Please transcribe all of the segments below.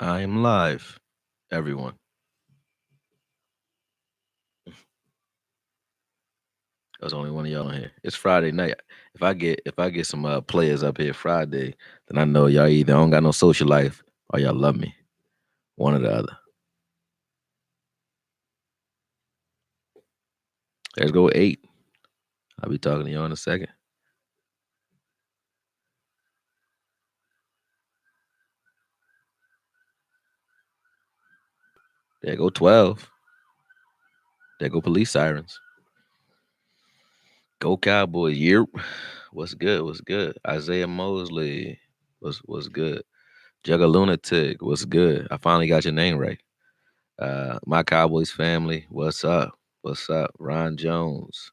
I am live, everyone. There's only one of y'all in here. It's Friday night. If I get some players up here Friday, then I know y'all either don't got no social life or y'all love me. One or the other. Let's go with 8. I'll be talking to y'all in a second. There go 12. There go police sirens. Go Cowboys. Yep. What's good? What's good? Isaiah Mosley. What's good? Jugga Lunatic. What's good? I finally got your name right. My Cowboys family. What's up? What's up? Ron Jones.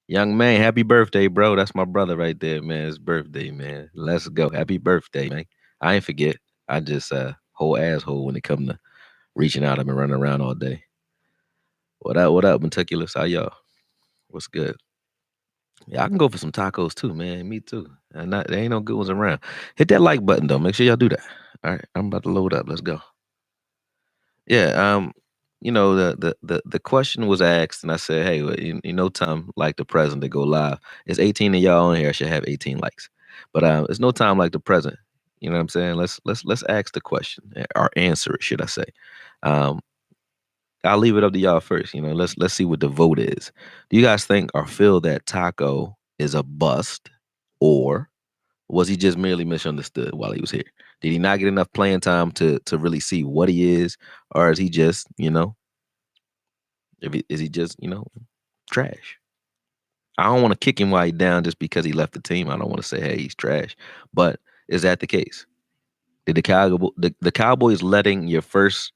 Young man, happy birthday, bro. That's my brother right there, man. His birthday, man. Let's go. Happy birthday, man. I ain't forget. I just whole asshole when it come to reaching out. I've been running around all day. What up, meticulous? How y'all? What's good? Yeah, I can go for some tacos too, man. Me too. And there ain't no good ones around. Hit that like button though. Make sure y'all do that. All right, I'm about to load up. Let's go. Yeah, the question was asked, and I said, "Hey, well, time like the present to go live. It's 18 of y'all on here. I should have 18 likes, but it's no time like the present. You know what I'm saying? Let's ask the question or answer it, should I say? Um, I'll leave it up to y'all first. Let's see what the vote is. Do you guys think or feel that Taco is a bust, or was he just merely misunderstood while he was here? Did he not get enough playing time to really see what he is, or is he just if is he just trash? I don't want to kick him while he's down just because he left the team. I don't want to say hey he's trash, but is that the case? Did the Cowboys letting your first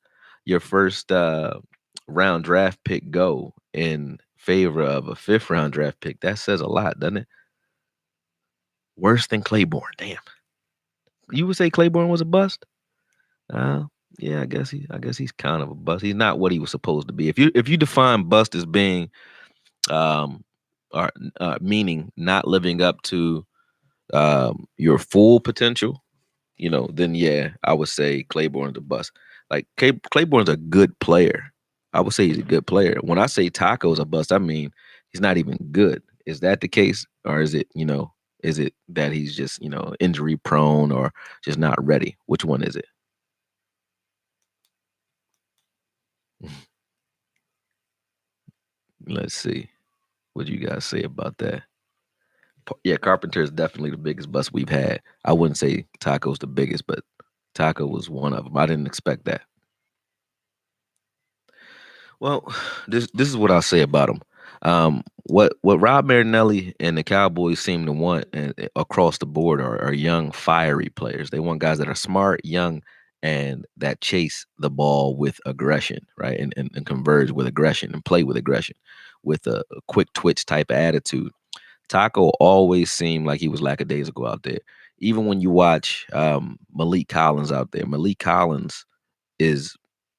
round draft pick go in favor of a fifth round draft pick? That says a lot, doesn't it? Worse than Claiborne. Damn. You would say Claiborne was a bust? Uh, yeah, I guess he's kind of a bust. He's not what he was supposed to be. If you define bust as being um or meaning not living up to your full potential, then yeah, I would say Claiborne's a bust. Like Claiborne's a good player. I would say he's a good player. When I say Taco's a bust, I mean he's not even good. Is that the case, or is it that he's just injury prone or just not ready? Which one is it? Let's see. What do you guys say about that? Yeah, Carpenter is definitely the biggest bust we've had. I wouldn't say Taco's the biggest, but Taco was one of them. I didn't expect that. Well, this is what I'll say about him. What Rob Marinelli and the Cowboys seem to want across the board are young, fiery players. They want guys that are smart, young, and that chase the ball with aggression, right? And converge with aggression and play with aggression, with a quick twitch type of attitude. Taco always seemed like he was lackadaisical out there. Even when you watch Malik Collins out there, Malik Collins is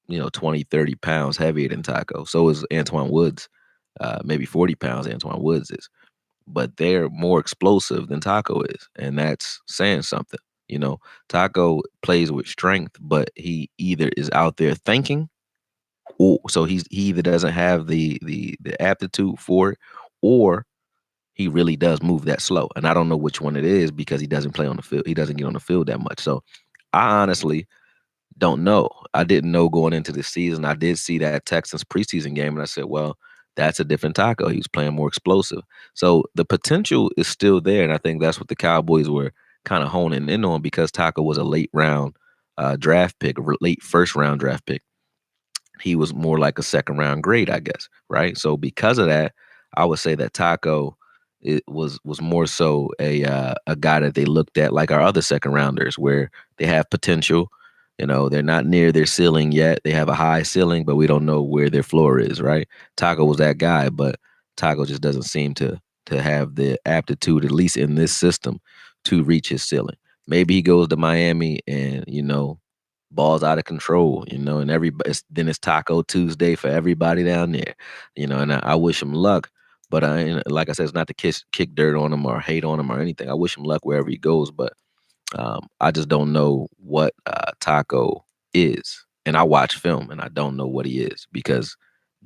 20, 30 pounds heavier than Taco. So is Antoine Woods. Maybe 40 pounds Antoine Woods is. But they're more explosive than Taco is. And that's saying something. Taco plays with strength, but he either is out there thinking, or so he either doesn't have the aptitude for it, or he really does move that slow. And I don't know which one it is because he doesn't play on the field. He doesn't get on the field that much. So I honestly don't know. I didn't know going into the season. I did see that Texans preseason game, and I said, well, that's a different Taco. He was playing more explosive. So the potential is still there, and I think that's what the Cowboys were kind of honing in on because Taco was a late round draft pick, late first round draft pick. He was more like a second round grade, I guess, right? So because of that, I would say that Taco it was more so a guy that they looked at like our other second rounders, where they have potential. They're not near their ceiling yet. They have a high ceiling, but we don't know where their floor is, right? Taco was that guy, but Taco just doesn't seem to have the aptitude, at least in this system, to reach his ceiling. Maybe he goes to Miami and balls out of control, and everybody then it's Taco Tuesday for everybody down there, and I wish him luck. But like I said, it's not to kick dirt on him or hate on him or anything. I wish him luck wherever he goes, but I just don't know what Taco. is. And I watch film and I don't know what he is because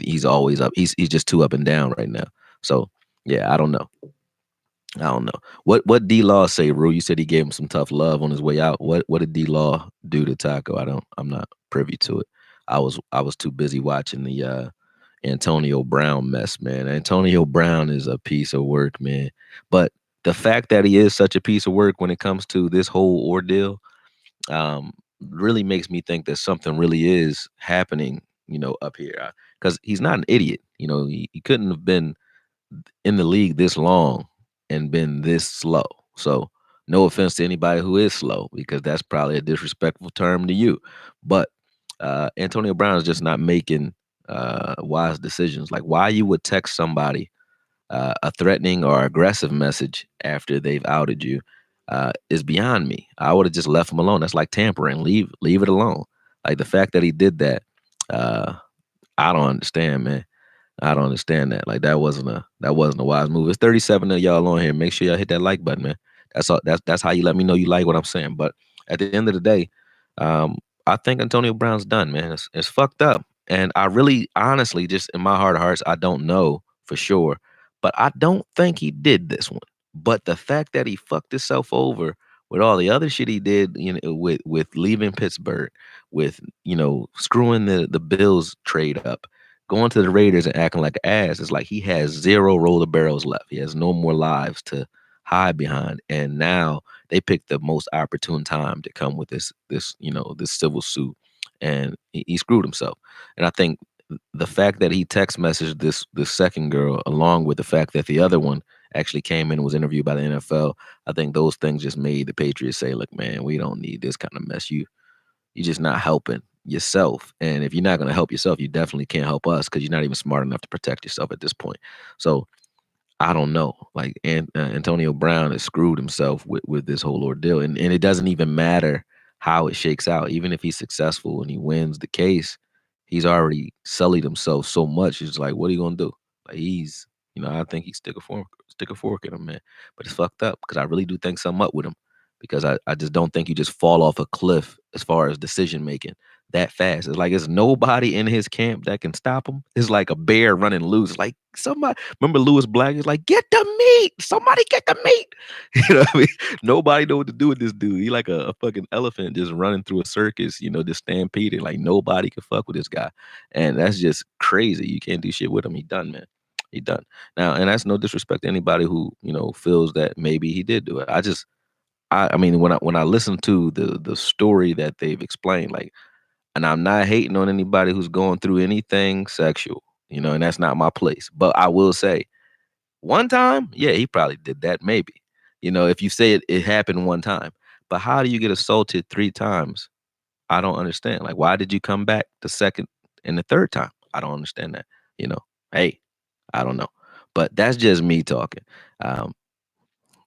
he's always up. He's just too up and down right now. So yeah, I don't know. I don't know. What D Law say, Rue? You said he gave him some tough love on his way out. What did D Law do to Taco? I'm not privy to it. I was too busy watching the Antonio Brown mess, man. Antonio Brown is a piece of work, man. But the fact that he is such a piece of work when it comes to this whole ordeal, um, really makes me think that something really is happening, up here. Because he's not an idiot. He couldn't have been in the league this long and been this slow. So no offense to anybody who is slow, because that's probably a disrespectful term to you. But Antonio Brown is just not making wise decisions. Like why you would text somebody a threatening or aggressive message after they've outed you is beyond me. I would have just left him alone. That's like tampering. Leave it alone. Like the fact that he did that, uh, I don't understand, man. I don't understand that. Like that wasn't a wise move. It's 37 of y'all on here. Make sure y'all hit that like button, man. That's all. That's how you let me know you like what I'm saying. But at the end of the day, um, I think Antonio Brown's done, man. It's fucked up, and I really, honestly, just in my heart of hearts, I don't know for sure, but I don't think he did this one. But the fact that he fucked himself over with all the other shit he did, with leaving Pittsburgh, with screwing the Bills trade up, going to the Raiders and acting like an ass. It's like he has zero roller barrels left. He has no more lives to hide behind. And now they picked the most opportune time to come with this civil suit, and he screwed himself. And I think the fact that he text messaged this second girl, along with the fact that the other one actually came in and was interviewed by the NFL, I think those things just made the Patriots say, "Look, man, we don't need this kind of mess. You're just not helping yourself. And if you're not going to help yourself, you definitely can't help us because you're not even smart enough to protect yourself at this point." So I don't know. Like, Antonio Brown has screwed himself with this whole ordeal, and it doesn't even matter how it shakes out. Even if he's successful and he wins the case, he's already sullied himself so much. It's like, what are you gonna do? Like, I think he stick a fork in him, man. But it's fucked up because I really do think something up with him, because I just don't think you just fall off a cliff as far as decision making that fast. It's like it's nobody in his camp that can stop him. It's like a bear running loose. Like somebody, remember Lewis Black is like, "Get the meat! Somebody get the meat!" What I mean? Nobody know what to do with this dude. He like a fucking elephant just running through a circus, just stampeding. Like nobody can fuck with this guy, and that's just crazy. You can't do shit with him. He done, man. He done now, and that's no disrespect to anybody who feels that maybe he did do it. I mean, when I listen to the story that they've explained, like, and I'm not hating on anybody who's going through anything sexual, and that's not my place. But I will say, one time, yeah, he probably did that, maybe. If you say it happened one time. But how do you get assaulted 3 times? I don't understand. Like, why did you come back the second and the third time? I don't understand that. You know, hey, I don't know. But that's just me talking. Um,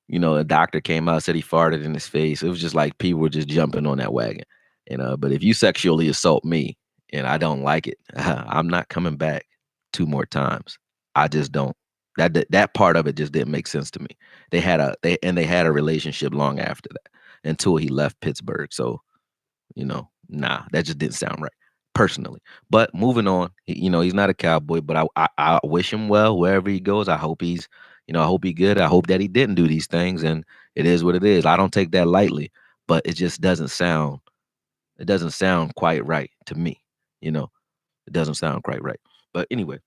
a doctor came out, said he farted in his face. It was just like people were just jumping on that wagon. But if you sexually assault me and I don't like it, I'm not coming back 2 more times. I just don't. That part of it just didn't make sense to me. They had a relationship long after that, until he left Pittsburgh. So, nah, that just didn't sound right, personally. But moving on, he's not a cowboy, but I wish him well wherever he goes. I hope he good. I hope that he didn't do these things, and it is what it is. I don't take that lightly, but it doesn't sound quite right to me. You know, it doesn't sound quite right. But anyway,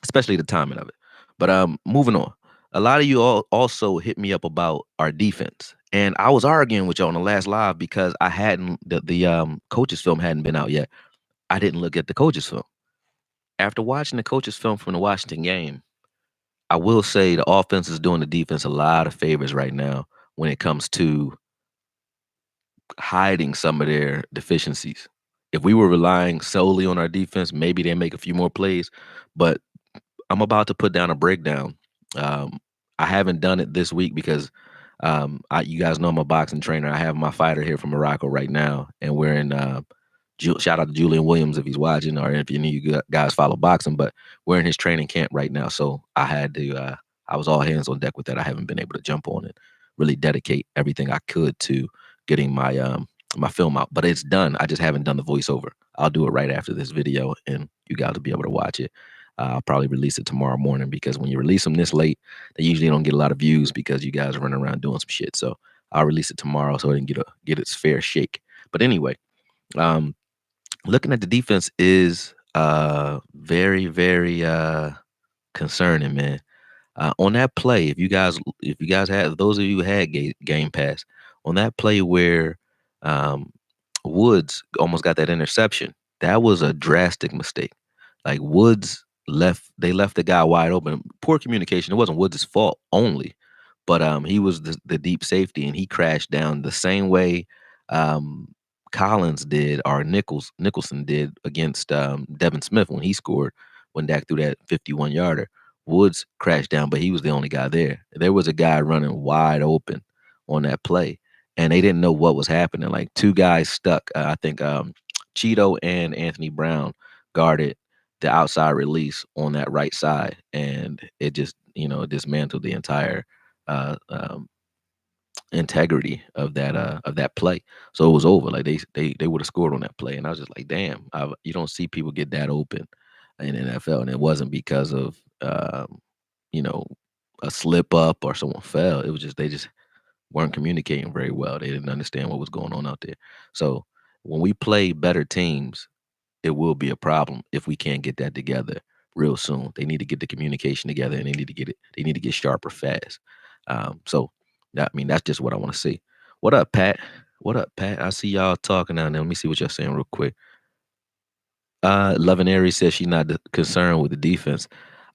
especially the timing of it. But moving on. A lot of you all also hit me up about our defense. And I was arguing with you on the last live because I hadn't the coaches film hadn't been out yet. I didn't look at the coaches film. After watching the coaches film from the Washington game, I will say the offense is doing the defense a lot of favors right now when it comes to hiding some of their deficiencies. If we were relying solely on our defense, maybe they make a few more plays, but I'm about to put down a breakdown. Um, I haven't done it this week because you guys know I'm a boxing trainer. I have my fighter here from Morocco right now, and we're in. Shout out to Julian Williams if he's watching, or if any of you guys follow boxing. But we're in his training camp right now, so I had to. I was all hands on deck with that. I haven't been able to jump on and really dedicate everything I could to getting my my film out, but it's done. I just haven't done the voiceover. I'll do it right after this video, and you guys will be able to watch it. I'll probably release it tomorrow morning because when you release them this late, they usually don't get a lot of views because you guys are running around doing some shit. So I'll release it tomorrow so it can get its fair shake. But anyway, um, looking at the defense is very, very concerning, man. On that play, if you guys had those of you who had Game Pass, on that play where um, Woods almost got that interception, that was a drastic mistake. Like Woods left the guy wide open. Poor communication. It wasn't Woods' fault only, but he was the deep safety and he crashed down the same way um, Collins did or Nicholson did against Devin Smith when he scored when Dak threw that 51 yarder. Woods crashed down, but he was the only guy there. There was a guy running wide open on that play, and they didn't know what was happening. Like two guys stuck. I think Cheeto and Anthony Brown guarded the outside release on that right side, and it just dismantled the entire uh, um, integrity of that play. So it was over. Like they would have scored on that play, and I was just like, damn, you don't see people get that open in the NFL, and it wasn't because of you know a slip up or someone fell. It was just they just weren't communicating very well. They didn't understand what was going on out there. So when we play better teams, it will be a problem if we can't get that together real soon. They need to get the communication together, and they need to get sharper fast. So I mean, that's just what I want to see. What up, Pat? What up, Pat? I see y'all talking down there. Let me see what y'all saying real quick. Loving Aries says she's not concerned with the defense.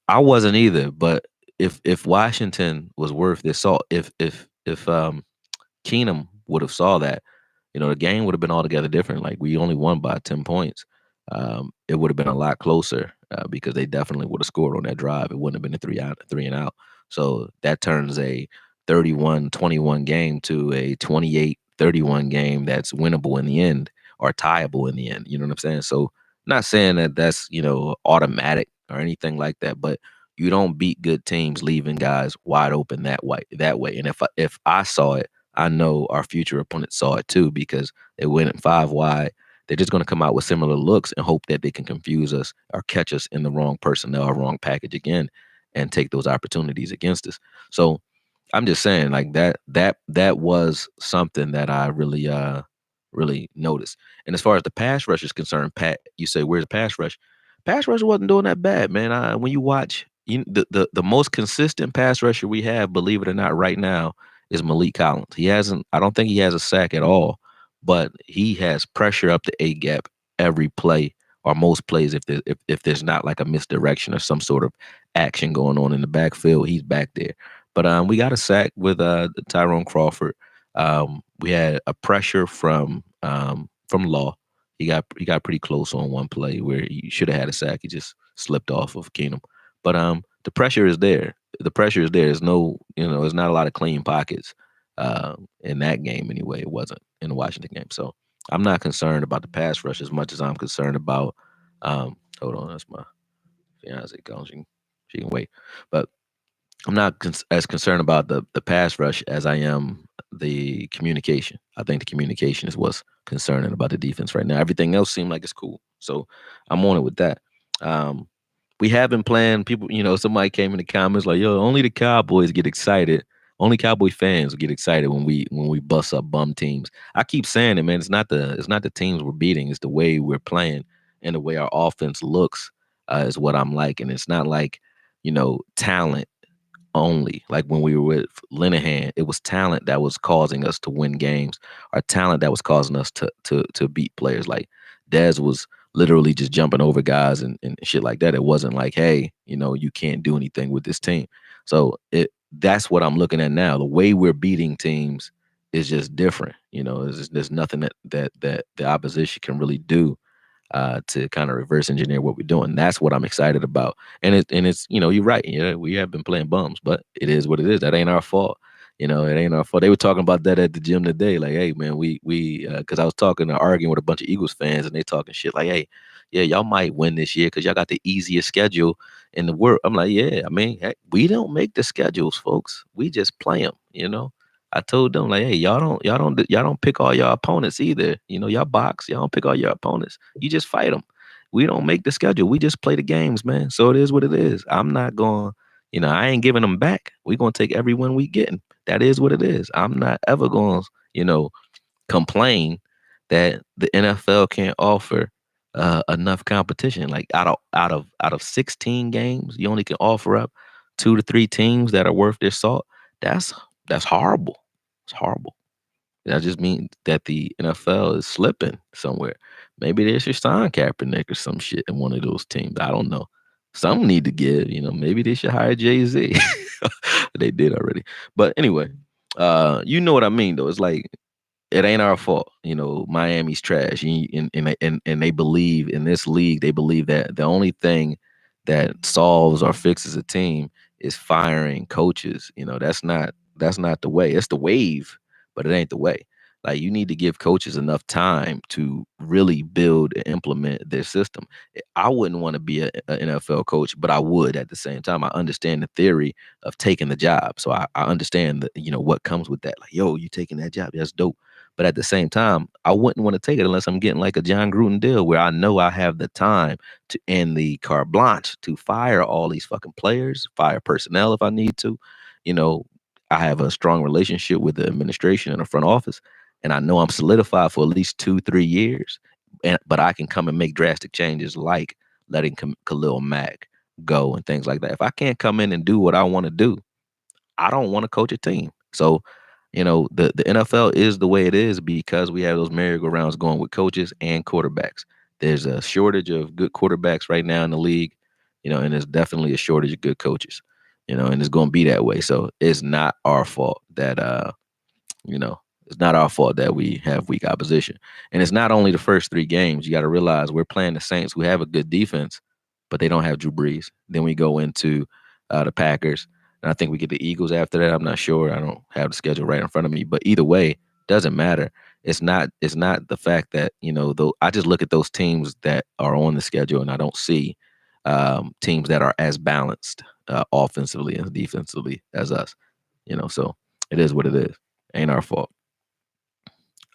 I wasn't either, but if Washington was worth their salt, if Keenum would have saw that, the game would have been altogether different. Like we only won by 10 points. It would have been a lot closer because they definitely would have scored on that drive. It wouldn't have been a three and out. So that turns a 31-21 game to a 28-31 game that's winnable in the end or tieable in the end. You know what I'm saying? So not saying that that's automatic or anything like that, but you don't beat good teams leaving guys wide open that way. And if I saw it, I know our future opponents saw it too because they went in five wide. They're just going to come out with similar looks and hope that they can confuse us or catch us in the wrong personnel or wrong package again and take those opportunities against us. So I'm just saying like that was something that I really noticed. And as far as the pass rush is concerned, Pat, you say where's the pass rush? Pass rush wasn't doing that bad, man. When you watch the most consistent pass rusher we have, believe it or not, right now is Malik Collins. I don't think he has a sack at all, but he has pressure up the A gap every play or most plays if there's not like a misdirection or some sort of action going on in the backfield, he's back there. But we got a sack with Tyrone Crawford. We had a pressure from Law. He got pretty close on one play where he should have had a sack. He just slipped off of Keenum. But the pressure is there. The pressure is there. There's not a lot of clean pockets in that game anyway. It wasn't in the Washington game. So I'm not concerned about the pass rush as much as I'm concerned about. Hold on, that's my fiance calling. She can wait, but I'm not as concerned about the pass rush as I am the communication. I think the communication is what's concerning about the defense right now. Everything else seemed like it's cool, so I'm on it with that. Um, we have been playing. People, somebody came in the comments like, "Yo, only the Cowboys get excited. Only Cowboy fans get excited when we bust up bum teams." I keep saying it, man. It's not the teams we're beating. It's the way we're playing and the way our offense looks is what I'm liking. It's not like talent only. Like when we were with Linehan, it was talent that was causing us to win games, or talent that was causing us to beat players. Like Dez was literally just jumping over guys and shit like that. It wasn't like, hey, you can't do anything with this team. So that's what I'm looking at now. The way we're beating teams is just different. There's nothing that the opposition can really do to kind of reverse engineer what we're doing. That's what I'm excited about. And it's you're right. We have been playing bums, but it is what it is. That ain't our fault. It ain't our fault. They were talking about that at the gym today. Like, hey man, we because I was arguing with a bunch of Eagles fans, and they talking shit like, hey, yeah, y'all might win this year because y'all got the easiest schedule in the world. I'm like, yeah, I mean, heck, we don't make the schedules, folks. We just play them. I told them like, hey, y'all don't pick all your opponents either. Y'all box, y'all don't pick all your opponents. You just fight them. We don't make the schedule. We just play the games, man. So it is what it is. I'm not going. I ain't giving them back. We gonna take every win we getting. That is what it is. I'm not ever going. Complain that the NFL can't offer enough competition. Like out of 16 games, you only can offer up 2 to 3 teams that are worth their salt. That's horrible. It's horrible. That just means that the NFL is slipping somewhere. Maybe they should sign Kaepernick or some shit in one of those teams. I don't know. Some need to give. Maybe they should hire Jay Z. They did already. But anyway, you know what I mean though. It's like it ain't our fault. Miami's trash, and they believe in this league. They believe that the only thing that solves or fixes a team is firing coaches. That's not the way. It's the wave, but it ain't the way. Like you need to give coaches enough time to really build and implement their system. I wouldn't want to be a NFL coach, but I would at the same time. I understand the theory of taking the job, so I understand what comes with that. Like, yo, you taking that job? That's dope. But at the same time, I wouldn't want to take it unless I'm getting like a John Gruden deal where I know I have the time to and the carte blanche to fire all these fucking players, fire personnel if I need to. You know, I have a strong relationship with the administration and the front office, and I know I'm solidified for at least 2, 3 years. But I can come and make drastic changes like letting Khalil Mack go and things like that. If I can't come in and do what I want to do, I don't want to coach a team. So, the NFL is the way it is because we have those merry-go-rounds going with coaches and quarterbacks. There's a shortage of good quarterbacks right now in the league, and there's definitely a shortage of good coaches, and it's going to be that way. So it's not our fault that you know, it's not our fault that we have weak opposition. And it's not only the first 3 games. You got to realize we're playing the Saints who have a good defense, but they don't have Drew Brees. Then we go into the Packers. And I think we get the Eagles after that. I'm not sure. I don't have the schedule right in front of me. But either way, doesn't matter. It's not the fact that, though I just look at those teams that are on the schedule and I don't see teams that are as balanced offensively and defensively as us. So it is what it is. Ain't our fault.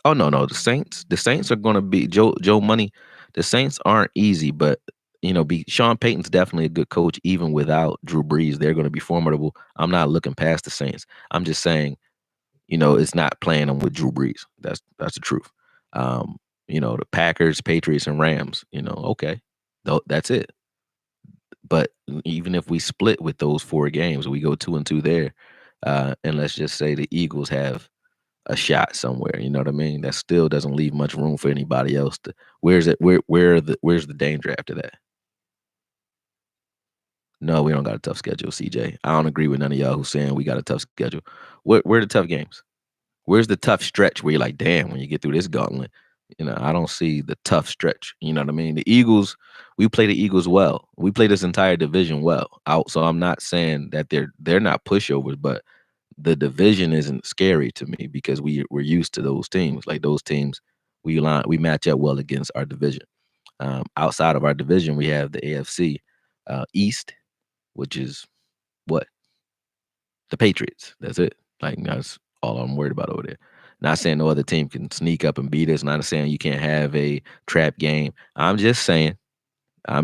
Oh no, no, the Saints are gonna be Joe Money. The Saints aren't easy, but be Sean Payton's definitely a good coach, even without Drew Brees. They're gonna be formidable. I'm not looking past the Saints. I'm just saying, it's not playing them with Drew Brees. That's the truth. The Packers, Patriots, and Rams, okay. That's it. But even if we split with those 4 games, we go 2-2 there. And let's just say the Eagles have a shot somewhere. You know what I mean? That still doesn't leave much room for anybody else to. Where's it? Where's the danger after that? No, we don't got a tough schedule, CJ. I don't agree with none of y'all who's saying we got a tough schedule. Where are the tough games? Where's the tough stretch where you're like, damn, when you get through this gauntlet, I don't see the tough stretch. You know what I mean? The Eagles, we play the Eagles well. We play this entire division well. So I'm not saying that they're not pushovers, but the division isn't scary to me because we're used to those teams. Like those teams, we match up well against our division. Outside of our division, we have the AFC East, which is what the Patriots. That's it. Like that's all I'm worried about over there. Not saying no other team can sneak up and beat us. Not saying you can't have a trap game. I'm just saying. I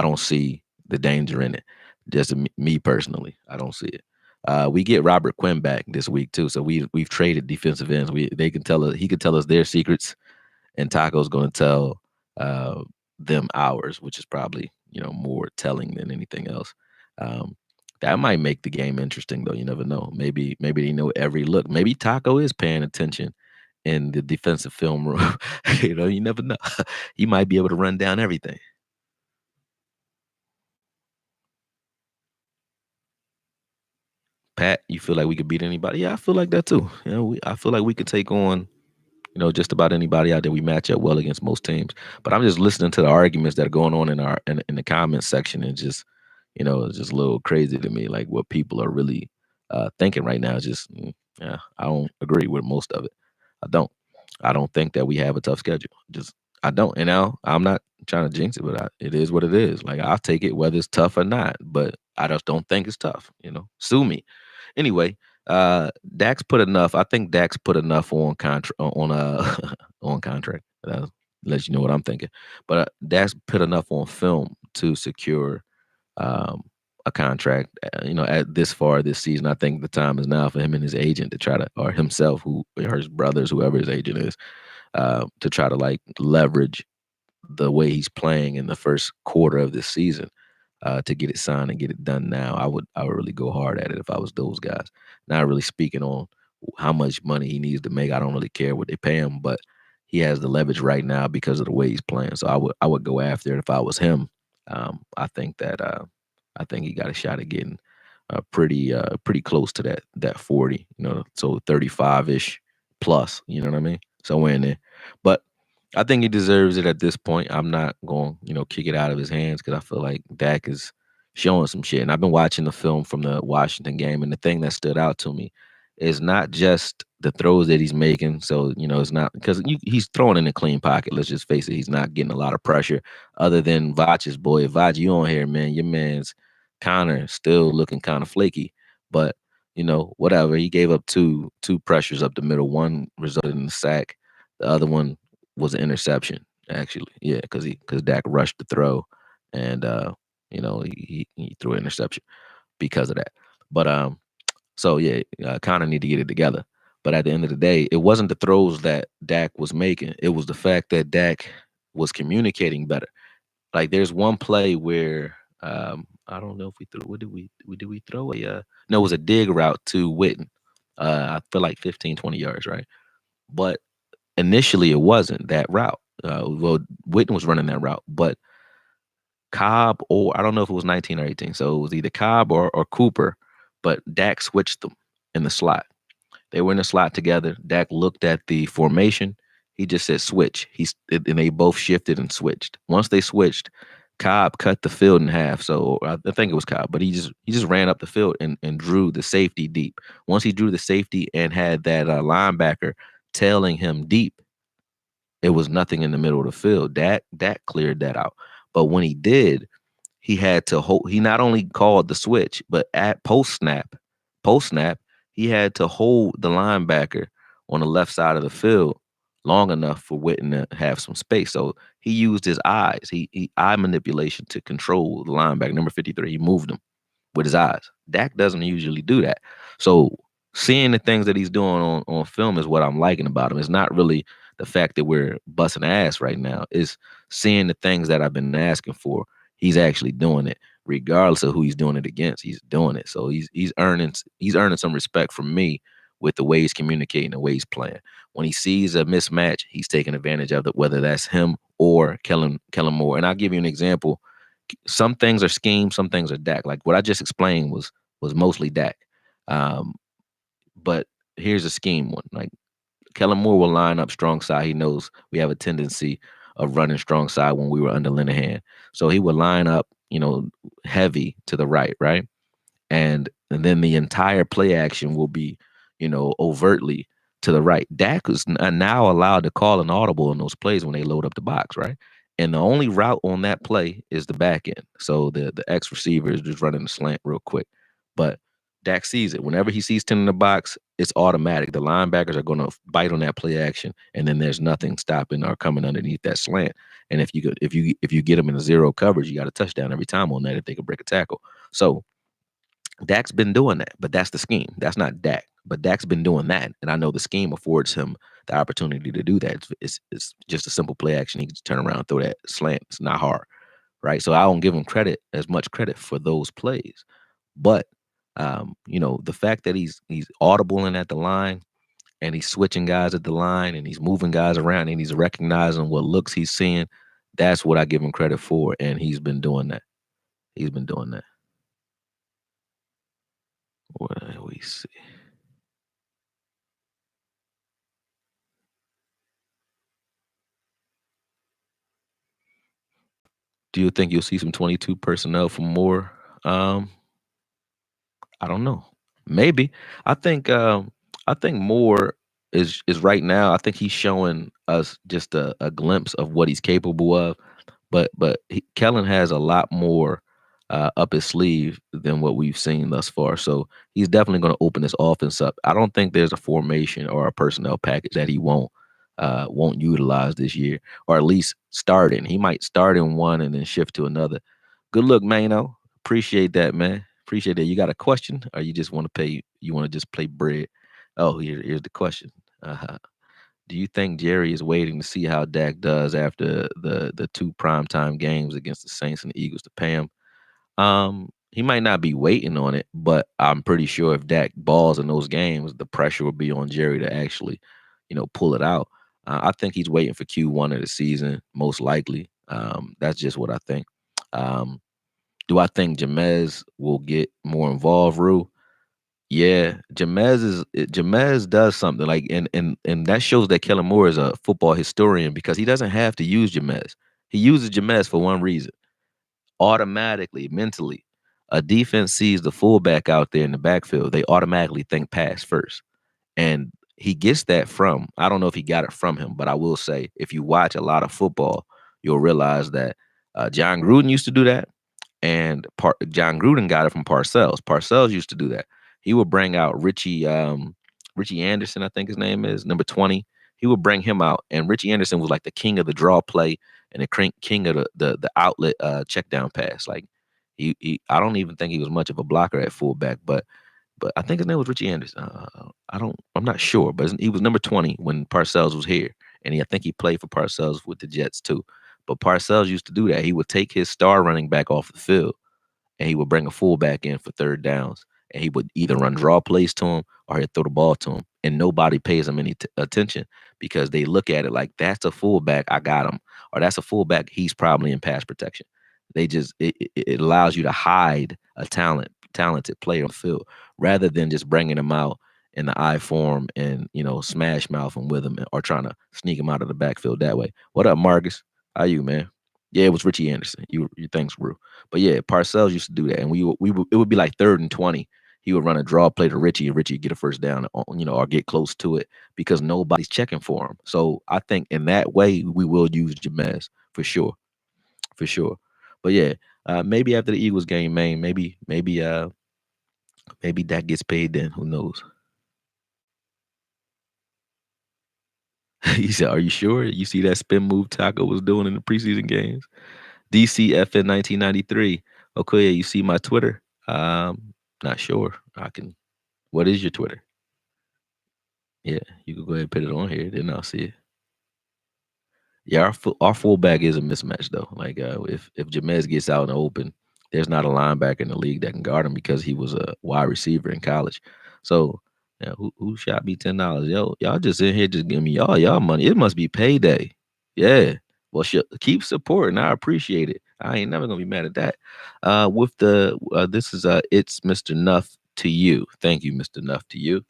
don't see the danger in it. Just me personally, I don't see it. We get Robert Quinn back this week too, so we've traded defensive ends. They can tell us he could tell us their secrets, and Taco's going to tell uh, them ours, which is probably more telling than anything else. Um, that might make the game interesting, though. You never know. Maybe they know every look. Maybe Taco is paying attention in the defensive film room. You never know. He might be able to run down everything. Pat, you feel like we could beat anybody? Yeah, I feel like that too. I feel like we could take on, just about anybody out there. We match up well against most teams. But I'm just listening to the arguments that are going on in the comments section, and just, it's just a little crazy to me. Like what people are really thinking right now is just, yeah, I don't agree with most of it. I don't. I don't think that we have a tough schedule. Just I don't. And now I'm not trying to jinx it, but it is what it is. Like I'll take it whether it's tough or not. But I just don't think it's tough. Sue me. Anyway, Dax put enough. I think Dax put enough on contract on contract. Let you know what I'm thinking. But Dax put enough on film to secure um, a contract. At this far this season, I think the time is now for him and his agent to try to, or himself, who or his brothers, whoever his agent is, to try to like leverage the way he's playing in the first quarter of this season to get it signed and get it done now. I would really go hard at it if I was those guys. Not really speaking on how much money he needs to make. I don't really care what they pay him, but he has the leverage right now because of the way he's playing. So I would go after it if I was him. I think he got a shot at getting pretty close to that 40, so 35-ish plus, you know what I mean? Somewhere in there. But I think he deserves it at this point. I'm not going, kick it out of his hands because I feel like Dak is showing some shit. And I've been watching the film from the Washington game, and the thing that stood out to me is not just the throws that he's making. So, it's not because he's throwing in a clean pocket. Let's just face it. He's not getting a lot of pressure other than Vach's boy. Vach, you on here, man. Your man's Connor still looking kind of flaky. But, whatever. He gave up two pressures up the middle. One resulted in a sack. The other one was an interception, actually. Yeah, because Dak rushed the throw, and he threw an interception because of that. But so yeah, kind of need to get it together. But at the end of the day, it wasn't the throws that Dak was making; it was the fact that Dak was communicating better. Like there's one play where I don't know if we threw. What did we throw a? No, it was a dig route to Witten. I feel like 15, 20 yards, right? But initially, it wasn't that route. Well, Witten was running that route, but Cobb, or I don't know if it was 19 or 18. So it was either Cobb or Cooper, but Dak switched them in the slot. They were in the slot together. Dak looked at the formation. He just said switch. And they both shifted and switched. Once they switched, Cobb cut the field in half. So I think it was Cobb, but he just ran up the field and drew the safety deep. Once he drew the safety and had that linebacker tailing him deep, it was nothing in the middle of the field. Dak cleared that out. But when he did, he had to hold. He not only called the switch, but at post snap, he had to hold the linebacker on the left side of the field long enough for Witten to have some space. So he used his eyes. He eye manipulation to control the linebacker, number 53. He moved him with his eyes. Dak doesn't usually do that. So seeing the things that he's doing on film is what I'm liking about him. It's not really the fact that we're busting ass right now. It's seeing the things that I've been asking for. He's actually doing it, regardless of who he's doing it against. He's doing it. So he's earning some respect from me with the way he's communicating, the way he's playing. When he sees a mismatch, he's taking advantage of it, whether that's him or Kellen Moore. And I'll give you an example. Some things are scheme, some things are Dak. Like what I just explained was mostly Dak. Um, but here's a scheme one. Like Kellen Moore will line up strong side. He knows we have a tendency of running strong side when we were under Linehan. So he would line up, heavy to the right? And then the entire play action will be, overtly to the right. Dak is now allowed to call an audible in those plays when they load up the box, right? And the only route on that play is the back end. So the X receiver is just running the slant real quick. But Dak sees it. Whenever he sees 10 in the box, it's automatic. The linebackers are going to bite on that play action, and then there's nothing stopping or coming underneath that slant. And if you get them in a zero coverage, you got a touchdown every time on that if they can break a tackle. So Dak's been doing that, but that's the scheme. That's not Dak, but Dak's been doing that, and I know the scheme affords him the opportunity to do that. It's just a simple play action. He can just turn around and throw that slant. It's not hard, right? So I don't give him much credit for those plays, but the fact that he's audibling at the line and he's switching guys at the line and he's moving guys around and he's recognizing what looks he's seeing, that's what I give him credit for, and he's been doing that. He's been doing that. What do we see? Do you think you'll see some 22 personnel for more? Um, I don't know. Maybe. I think Moore is right now. I think he's showing us just a glimpse of what he's capable of. But Kellen has a lot more. up his sleeve than what we've seen thus far. So he's definitely going to open this offense up. I don't think there's a formation or a personnel package that he won't utilize this year, or at least start in. He might start in one and then shift to another. Good look, Mano. Appreciate that, man. Appreciate that. You got a question, or you just want to pay? You want to just play bread? Oh, here's the question. Do you think Jerry is waiting to see how Dak does after the two primetime games against the Saints and the Eagles to pay him? He might not be waiting on it, but I'm pretty sure if Dak balls in those games, the pressure will be on Jerry to actually, pull it out. I think he's waiting for Q1 of the season, most likely. That's just what I think. Um, do I think Jamez will get more involved, Rue? Yeah, Jamez does something like, and that shows that Kellen Moore is a football historian because he doesn't have to use Jamez. He uses Jamez for one reason: automatically, mentally, a defense sees the fullback out there in the backfield, they automatically think pass first. And he gets that from, I don't know if he got it from him, but I will say, if you watch a lot of football, you'll realize that John Gruden used to do that. And John Gruden got it from Parcells. Parcells used to do that. He would bring out Richie Anderson, I think his name is, number 20. He would bring him out, and Richie Anderson was like the king of the draw play and the king of the outlet check down pass. Like I don't even think he was much of a blocker at fullback, but I think his name was Richie Anderson. I'm not sure, but he was number 20 when Parcells was here, and I think he played for Parcells with the Jets too. But Parcells used to do that. He would take his star running back off the field, and he would bring a fullback in for third downs, and he would either run draw plays to him or he'd throw the ball to him, and nobody pays him any attention because they look at it like that's a fullback, I got him, or that's a fullback, he's probably in pass protection. They just it allows you to hide a talented player on the field rather than just bringing him out in the I form and smash mouth him with him or trying to sneak him out of the backfield that way. What up, Marcus? How you, man? Yeah, it was Richie Anderson. You thanks, Brew. But yeah, Parcells used to do that, and it would be like 3rd and 20. He would run a draw play to Richie, and Richie get a first down, or get close to it because nobody's checking for him. So I think in that way we will use Jamez for sure, for sure. But yeah, maybe after the Eagles game, man, maybe that gets paid then. Who knows? He said, "Are you sure? You see that spin move Taco was doing in the preseason games?" DCFN 1993. Okay, you see my Twitter? Not sure. I can. What is your Twitter? Yeah, you can go ahead and put it on here. Then I'll see it. Yeah, our fullback is a mismatch though. Like if Jamez gets out in the open, there's not a linebacker in the league that can guard him because he was a wide receiver in college. So yeah, who shot me $10? Yo, y'all just in here just giving me y'all money. It must be payday. Yeah. Well, keep supporting. I appreciate it. I ain't never gonna be mad at that. With the this is it's Mr. Nuff to you. Thank you, Mr. Nuff to you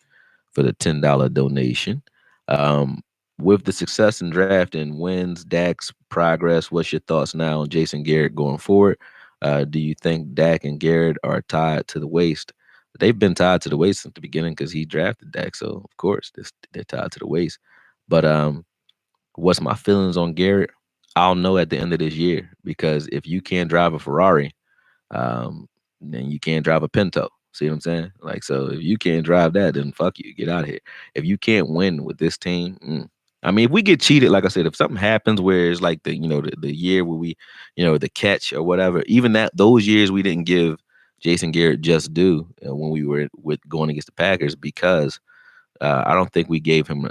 for the $10 donation. Um, with the success in draft and wins, Dak's progress, what's your thoughts now on Jason Garrett going forward? Do you think Dak and Garrett are tied to the waist? They've been tied to the waist since the beginning because he drafted Dak, so of course they're tied to the waist. But what's my feelings on Garrett? I'll know at the end of this year because if you can't drive a Ferrari, then you can't drive a Pinto. See what I'm saying? Like, so if you can't drive that, then fuck you, get out of here. If you can't win with this team, I mean, if we get cheated, like I said, if something happens where it's like the year where we, the catch or whatever, even that those years we didn't give Jason Garrett just due when we were with going against the Packers because I don't think we gave him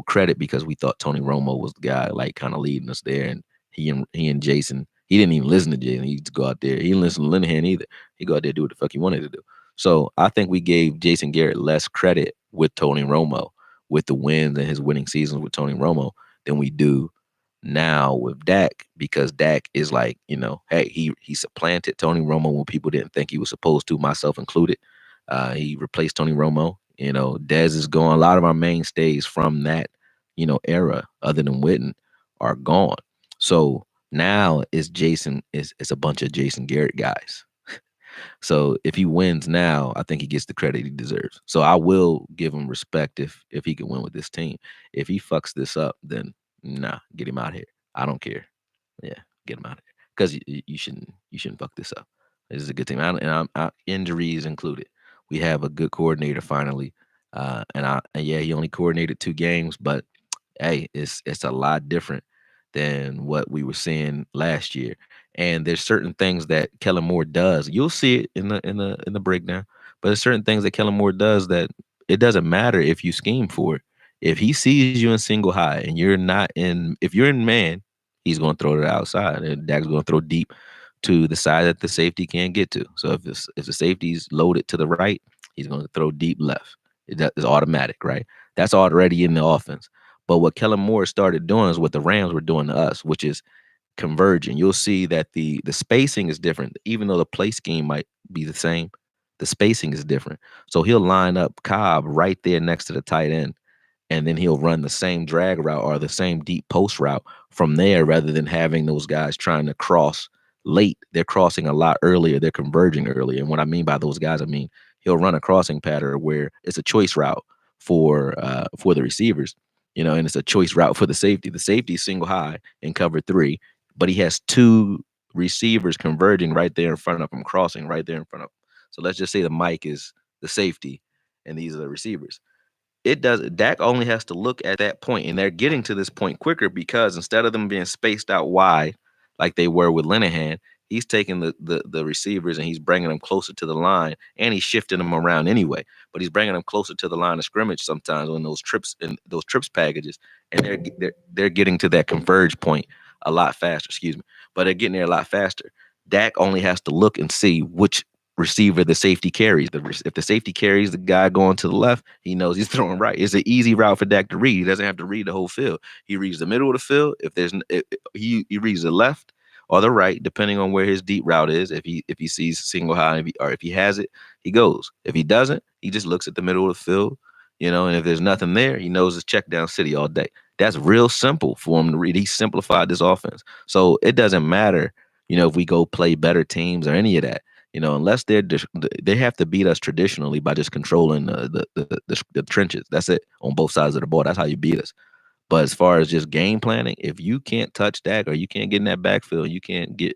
credit because we thought Tony Romo was the guy like kind of leading us there, and he and Jason. He didn't even listen to Jason. He just go out there. He didn't listen to Linehan either. He go out there and do what the fuck he wanted to do. So I think we gave Jason Garrett less credit with Tony Romo, with the wins and his winning seasons with Tony Romo than we do now with Dak because Dak is like, hey, he supplanted Tony Romo when people didn't think he was supposed to, myself included. He replaced Tony Romo. Dez is gone. A lot of our mainstays from that, era, other than Witten, are gone. So now it's a bunch of Jason Garrett guys. So if he wins now, I think he gets the credit he deserves. So I will give him respect if he can win with this team. If he fucks this up, then nah, get him out of here. I don't care. Yeah, get him out of here because you shouldn't fuck this up. This is a good team, injuries included. We have a good coordinator finally, and yeah, he only coordinated 2 games, but hey, it's a lot different than what we were seeing last year. And there's certain things that Kellen Moore does. You'll see it in the breakdown, but there's certain things that Kellen Moore does that it doesn't matter if you scheme for it. If he sees you in single high and you're not in, if you're in man, he's going to throw it outside, and Dak's going to throw deep to the side that the safety can't get to. So if the safety's loaded to the right, he's going to throw deep left. That is automatic, right? That's already in the offense. But what Kellen Moore started doing is what the Rams were doing to us, which is converging. You'll see that the spacing is different. Even though the play scheme might be the same, the spacing is different. So he'll line up Cobb right there next to the tight end, and then he'll run the same drag route or the same deep post route from there rather than having those guys trying to cross late. They're crossing a lot earlier. They're converging earlier. And what I mean by those guys, I mean he'll run a crossing pattern where it's a choice route for the receivers, and it's a choice route for the safety. The safety is single high in cover 3, but he has 2 receivers converging right there in front of him, crossing right there in front of him. So let's just say the Mike is the safety and these are the receivers. It does Dak only has to look at that point, and they're getting to this point quicker because instead of them being spaced out wide like they were with Linehan, he's taking the receivers and he's bringing them closer to the line, and he's shifting them around anyway. But he's bringing them closer to the line of scrimmage sometimes on those trips packages, and they're getting to that converge point a lot faster. Excuse me, but they're getting there a lot faster. Dak only has to look and see which receiver the safety carries. If the safety carries the guy going to the left, he knows he's throwing right. It's an easy route for Dak to read. He doesn't have to read the whole field. He reads the middle of the field. He reads the left or the right, depending on where his deep route is. If he sees single high, or if he has it, he goes. If he doesn't, he just looks at the middle of the field. And if there's nothing there, he knows it's check down city all day. That's real simple for him to read. He simplified this offense. So it doesn't matter, if we go play better teams or any of that. Unless they have to beat us traditionally by just controlling the trenches. That's it on both sides of the ball. That's how you beat us. But as far as just game planning, if you can't touch Dak or you can't get in that backfield, you can't get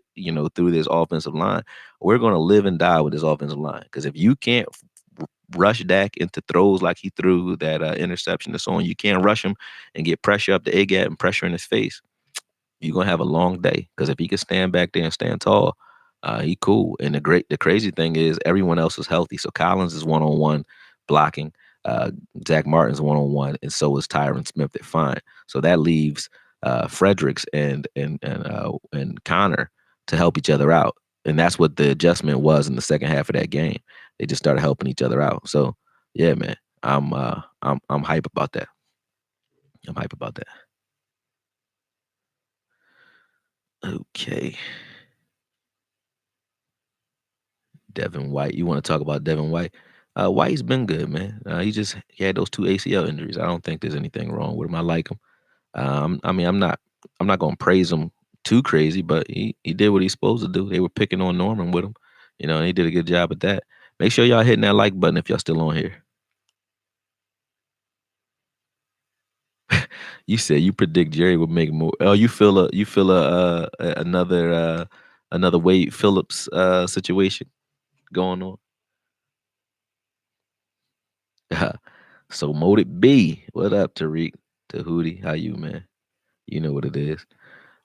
through this offensive line, we're going to live and die with this offensive line. Because if you can't rush Dak into throws like he threw that interception and so on, you can't rush him and get pressure up the A gap and pressure in his face, you're gonna have a long day. Because if he can stand back there and stand tall, he cool. And the crazy thing is everyone else is healthy. So Collins is 1-on-1 blocking. Zach Martin's 1-on-1, and so is Tyron Smith at fine. So that leaves Fredericks and Connor to help each other out. And that's what the adjustment was in the second half of that game. They just started helping each other out. So yeah, man, I'm hype about that. I'm hype about that. Okay. Devin White. You want to talk about Devin White? White's been good, man. He had those 2 ACL injuries. I don't think there's anything wrong with him. I like him. I mean, I'm not gonna praise him too crazy, but he did what he's supposed to do. They were picking on Norman with him, and he did a good job at that. Make sure y'all hitting that like button if y'all still on here. You said you predict Jerry would make more. Oh, another Wade Phillips situation going on. So Moted B, what up, Tariq? Tahuti, how you, man? You know what it is.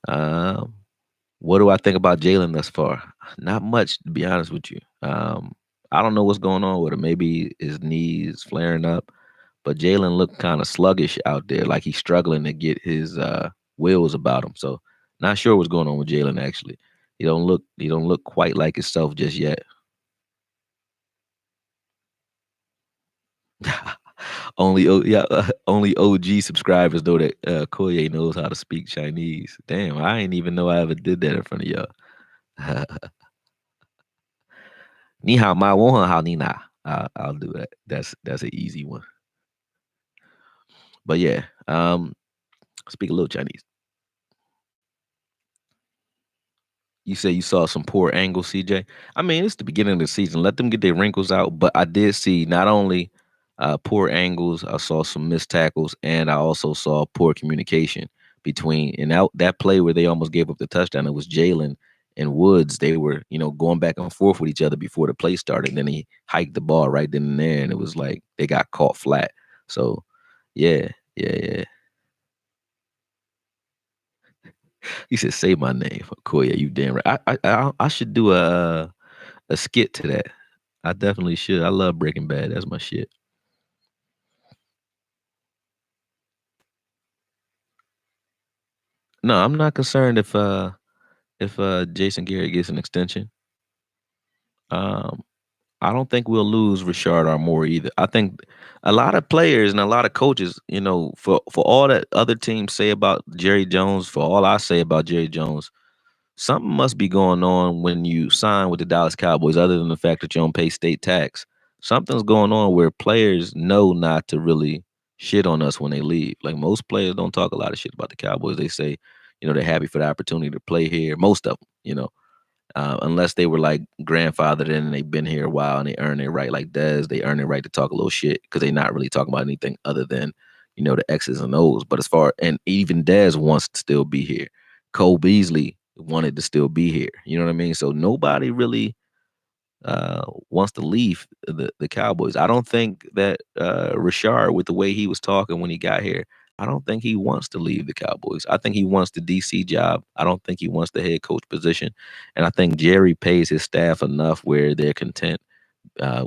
Um, what do I think about Jalen thus far? Not much, to be honest with you. I don't know what's going on with him. Maybe his knees flaring up, but Jalen looked kind of sluggish out there, like he's struggling to get his wheels about him. So not sure what's going on with Jalen. Actually, he don't look quite like himself just yet. Only OG subscribers know that Koye knows how to speak Chinese. Damn, I ain't even know I ever did that in front of y'all. Ni hao ma wo hao ni na. I'll do that. That's an easy one. But yeah, speak a little Chinese. You say you saw some poor angles, CJ. I mean, it's the beginning of the season. Let them get their wrinkles out. But I did see not only poor angles, I saw some missed tackles, and I also saw poor communication between and out that play where they almost gave up the touchdown. It was Jalen and Woods, they were, going back and forth with each other before the play started. And then he hiked the ball right then and there, and it was like they got caught flat. So, yeah, yeah, yeah. He said, "Say my name." Cool, yeah, you damn right. I should do a skit to that. I definitely should. I love Breaking Bad. That's my shit. No, I'm not concerned if Jason Garrett gets an extension. Um, I don't think we'll lose Richard Armore either. I think a lot of players and a lot of coaches, for all that other teams say about Jerry Jones, for all I say about Jerry Jones, something must be going on when you sign with the Dallas Cowboys, other than the fact that you don't pay state tax. Something's going on where players know not to really shit on us when they leave. Like most players don't talk a lot of shit about the Cowboys. They say, they're happy for the opportunity to play here. Most of them. Unless they were like grandfathered in and they've been here a while and they earn their right, like Dez, they earn their right to talk a little shit because they're not really talking about anything other than, the X's and O's. But as far and even Dez wants to still be here. Cole Beasley wanted to still be here. You know what I mean? So nobody really wants to leave the Cowboys. I don't think that Rashard, with the way he was talking when he got here, I don't think he wants to leave the Cowboys. I think he wants the DC job. I don't think he wants the head coach position. And I think Jerry pays his staff enough where they're content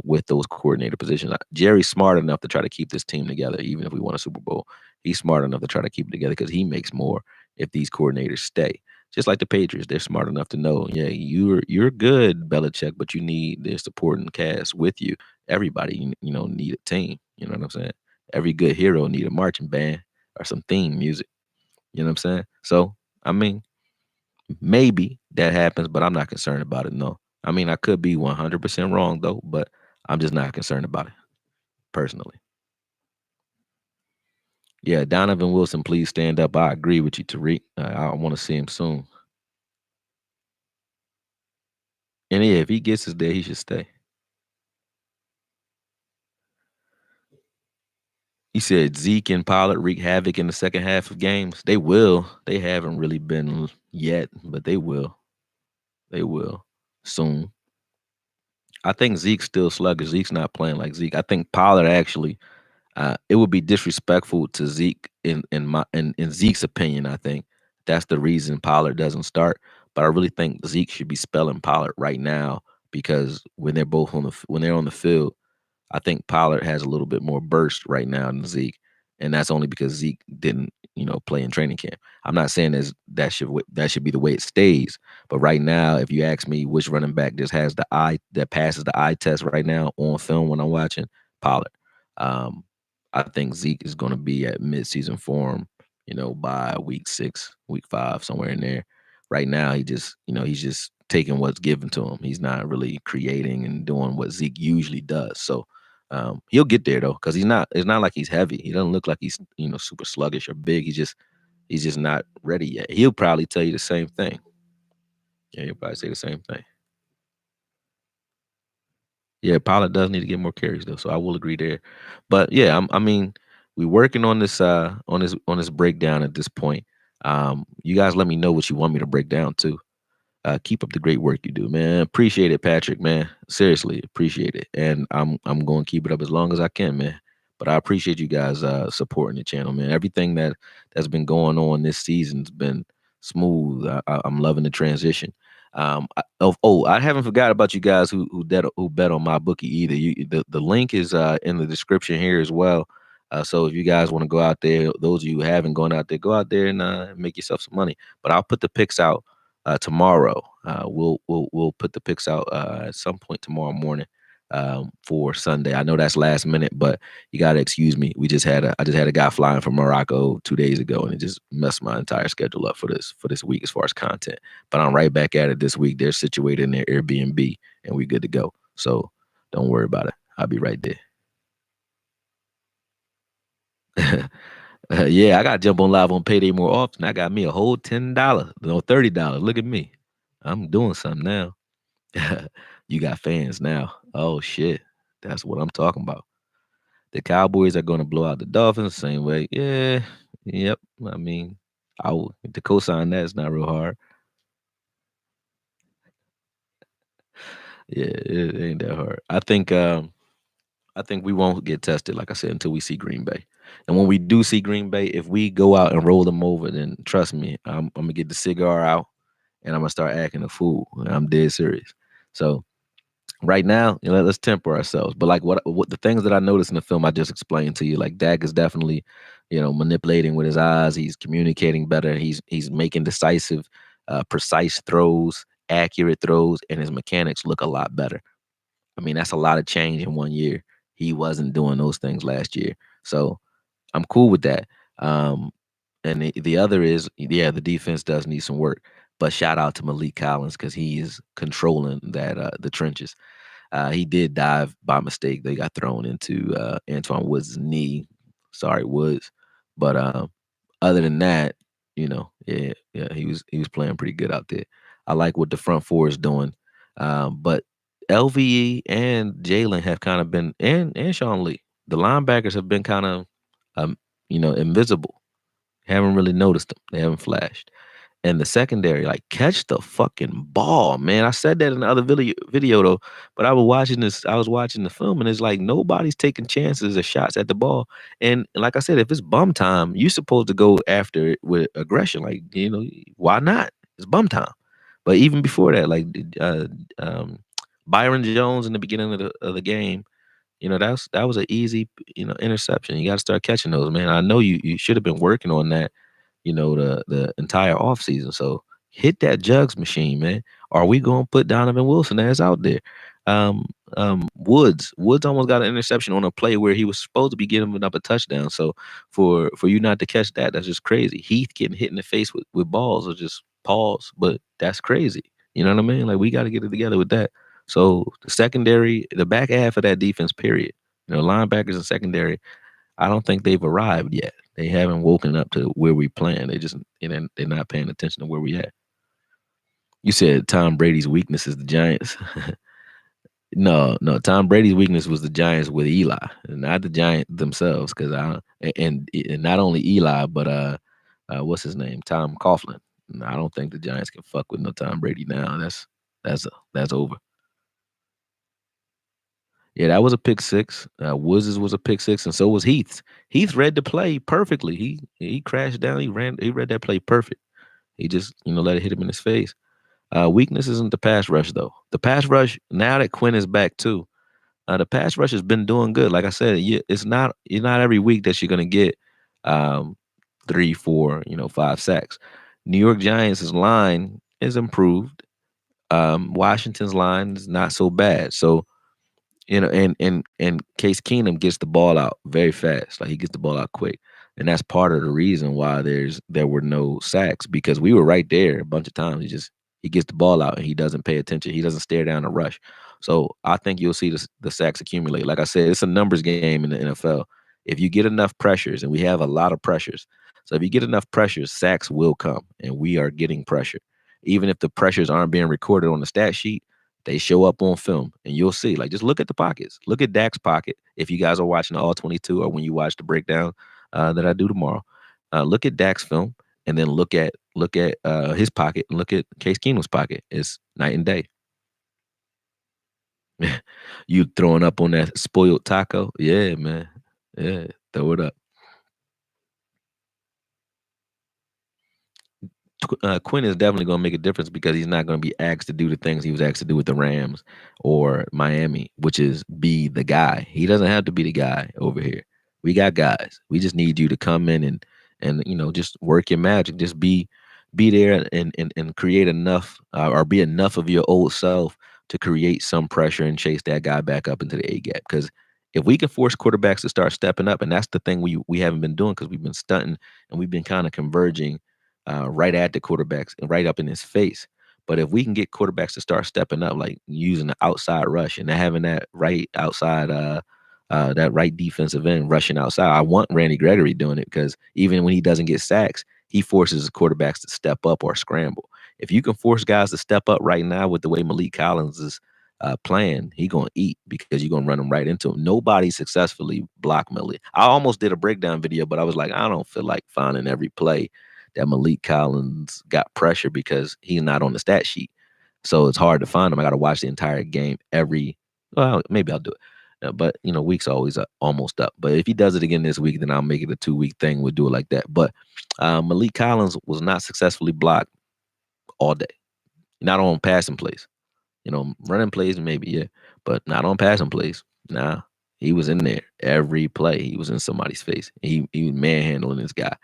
with those coordinator positions. Jerry's smart enough to try to keep this team together, even if we won a Super Bowl. He's smart enough to try to keep it together because he makes more if these coordinators stay. Just like the Patriots, they're smart enough to know, yeah, you're good, Belichick, but you need their supporting cast with you. Everybody, need a team. You know what I'm saying? Every good hero need a marching band or some theme music. You know what I'm saying? So, I mean, maybe that happens, but I'm not concerned about it. No, I mean I could be 100% wrong though, but I'm just not concerned about it personally. Yeah, Donovan Wilson, please stand up. I agree with you, Tariq. I want to see him soon. And yeah, if he gets us there, he should stay. He said Zeke and Pollard wreak havoc in the second half of games. They will. They haven't really been yet, but they will. They will soon. I think Zeke's still sluggish. Zeke's not playing like Zeke. I think Pollard actually. It would be disrespectful to Zeke in Zeke's opinion. I think that's the reason Pollard doesn't start. But I really think Zeke should be spelling Pollard right now because when they're both when they're on the field, I think Pollard has a little bit more burst right now than Zeke, and that's only because Zeke didn't, play in training camp. I'm not saying that should be the way it stays, but right now, if you ask me which running back just has the eye that passes the eye test right now on film when I'm watching, Pollard. Um, I think Zeke is going to be at midseason form, by week 6, week 5, somewhere in there. Right now, he's just taking what's given to him. He's not really creating and doing what Zeke usually does. So he'll get there though, because he's not. It's not like he's heavy. He doesn't look like he's super sluggish or big. He's just not ready yet. He'll probably tell you the same thing. Yeah, he'll probably say the same thing. Yeah, Pollard does need to get more carries though, so I will agree there. But yeah, I mean, we're working on this breakdown at this point. You guys, let me know what you want me to break down too. Keep up the great work you do, man. Appreciate it, Patrick, man. Seriously, appreciate it. And I'm going to keep it up as long as I can, man. But I appreciate you guys supporting the channel, man. Everything that's been going on this season's been smooth. I'm loving the transition. I haven't forgot about you guys who bet on my bookie either. The link is in the description here as well. So if you guys want to go out there, those of you who haven't gone out there, go out there and make yourself some money. But I'll put the picks out tomorrow. We'll put the picks out at some point tomorrow morning for Sunday. I know that's last minute, but you gotta excuse me. I just had a guy flying from Morocco 2 days ago, and it just messed my entire schedule up for this week as far as content. But I'm right back at it this week. They're situated in their Airbnb, and we good to go. So don't worry about it. I'll be right there. Yeah, I gotta jump on live on payday more often. I got me a whole $10, no $30. Look at me. I'm doing something now. You got fans now. Oh shit. That's what I'm talking about. The Cowboys are gonna blow out the Dolphins the same way. Yeah. Yep. I mean, to co-sign that is not real hard. Yeah, it ain't that hard. I think we won't get tested, like I said, until we see Green Bay. And when we do see Green Bay, if we go out and roll them over, then trust me, I'm gonna get the cigar out and I'm gonna start acting a fool. I'm dead serious. So right now, let's temper ourselves. But like what the things that I noticed in the film, I just explained to you. Like Dak is definitely, manipulating with his eyes. He's communicating better. He's making decisive, precise throws, accurate throws, and his mechanics look a lot better. I mean, that's a lot of change in 1 year. He wasn't doing those things last year. So I'm cool with that. Um, and the other is, yeah, the defense does need some work. But shout out to Malik Collins because he is controlling that the trenches. He did dive by mistake. They got thrown into Antoine Woods' knee. Sorry, Woods. But other than that, yeah, he was playing pretty good out there. I like what the front four is doing. But LVE and Jalen have kind of been, and Sean Lee, the linebackers have been kind of, um, invisible. Haven't really noticed them. They haven't flashed. And the secondary, like, catch the fucking ball, man. I said that in the other video though, but I was watching the film, and it's like nobody's taking chances or shots at the ball. And like I said, if it's bum time, you're supposed to go after it with aggression. Like, why not? It's bum time. But even before that, like um, Byron Jones in the beginning of the game, that was an easy, interception. You got to start catching those, man. I know you should have been working on that, the entire offseason. So hit that jugs machine, man. Are we gonna put Donovan Wilson as out there? Um, Woods almost got an interception on a play where he was supposed to be giving up a touchdown. So for you not to catch that, that's just crazy. Heath getting hit in the face with balls or just pause, but that's crazy. You know what I mean? Like we got to get it together with that. So the secondary, the back half of that defense, period. Linebackers and secondary, I don't think they've arrived yet. They haven't woken up to where we playing. They just they're not paying attention to where we at. You said Tom Brady's weakness is the Giants. No, no. Tom Brady's weakness was the Giants with Eli, not the Giants themselves. Because and not only Eli, but what's his name? Tom Coughlin. I don't think the Giants can fuck with no Tom Brady now. That's over. Yeah, that was a pick six. Woods' was a pick six, and so was Heath's. Heath read the play perfectly. He crashed down. He read that play perfect. He just let it hit him in his face. Weakness isn't the pass rush though. The pass rush now that Quinn is back too. The pass rush has been doing good. Like I said, it's not every week that you're gonna get um, 3, 4, 5 sacks. New York Giants' line is improved. Washington's line is not so bad. So and Case Keenum gets the ball out very fast. Like he gets the ball out quick. And that's part of the reason why there were no sacks because we were right there a bunch of times. He gets the ball out and he doesn't pay attention. He doesn't stare down the rush. So I think you'll see the sacks accumulate. Like I said, it's a numbers game in the NFL. If you get enough pressures, and we have a lot of pressures, so if you get enough pressures, sacks will come, and we are getting pressure. Even if the pressures aren't being recorded on the stat sheet, they show up on film, and you'll see. Like, just look at the pockets. Look at Dak's pocket. If you guys are watching the All 22, or when you watch the breakdown that I do tomorrow, look at Dak's film, and then look at his pocket, and look at Case Keenum's pocket. It's night and day. You throwing up on that spoiled taco? Yeah, man. Yeah, throw it up. Quinn is definitely going to make a difference because he's not going to be asked to do the things he was asked to do with the Rams or Miami, which is be the guy. He doesn't have to be the guy over here. We got guys. We just need you to come in and just work your magic. Just be there and create enough or be enough of your old self to create some pressure and chase that guy back up into the A gap. Because if we can force quarterbacks to start stepping up, and that's the thing we haven't been doing because we've been stunting and we've been kind of converging right at the quarterbacks and right up in his face. But if we can get quarterbacks to start stepping up, like using the outside rush and having that right outside, that right defensive end rushing outside, I want Randy Gregory doing it because even when he doesn't get sacks, he forces his quarterbacks to step up or scramble. If you can force guys to step up right now with the way Malik Collins is playing, he gonna eat because you're gonna run him right into him. Nobody successfully blocked Malik. I almost did a breakdown video, but I was like, I don't feel like finding every play that Malik Collins got pressure because he's not on the stat sheet. So it's hard to find him. I got to watch the entire game every. Well, maybe I'll do it. But week's always almost up. But if he does it again this week, then I'll make it a 2 week thing. We'll do it like that. But Malik Collins was not successfully blocked all day. Not on passing plays. Running plays maybe, yeah, but not on passing plays. Nah, he was in there every play. He was in somebody's face. He was manhandling this guy.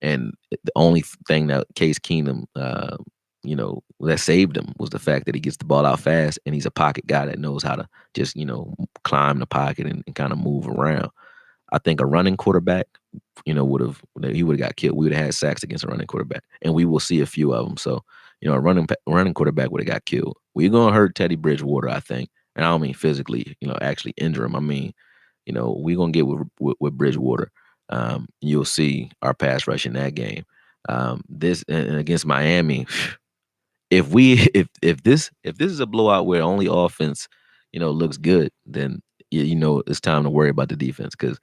And the only thing that Case Keenum, that saved him was the fact that he gets the ball out fast and he's a pocket guy that knows how to just, climb the pocket and kind of move around. I think a running quarterback, he would have got killed. We would have had sacks against a running quarterback, and we will see a few of them. So, a running quarterback would have got killed. We're gonna hurt Teddy Bridgewater, I think, and I don't mean physically, actually injure him. I mean, we're gonna get with Bridgewater. You'll see our pass rush in that game. This and against Miami, if this is a blowout where only offense, looks good, then it's time to worry about the defense because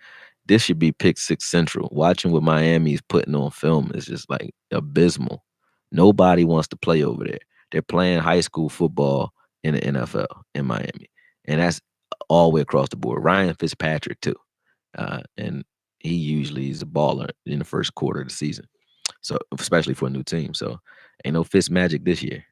this should be pick six central. Watching what Miami's putting on film is just like abysmal. Nobody wants to play over there. They're playing high school football in the NFL in Miami, and that's all the way across the board. Ryan Fitzpatrick too, and he usually is a baller in the first quarter of the season. So especially for a new team, so ain't no Fitz magic this year.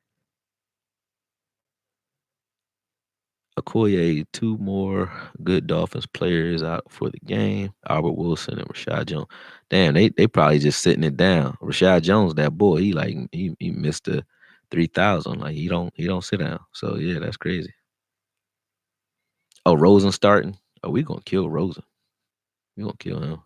Okoye, two more good Dolphins players out for the game. Albert Wilson and Rashad Jones. Damn, they probably just sitting it down. Rashad Jones, that boy, he missed the 3,000. Like he don't sit down. So yeah, that's crazy. Oh, Rosen starting. Oh, we gonna kill Rosen. We gonna kill him.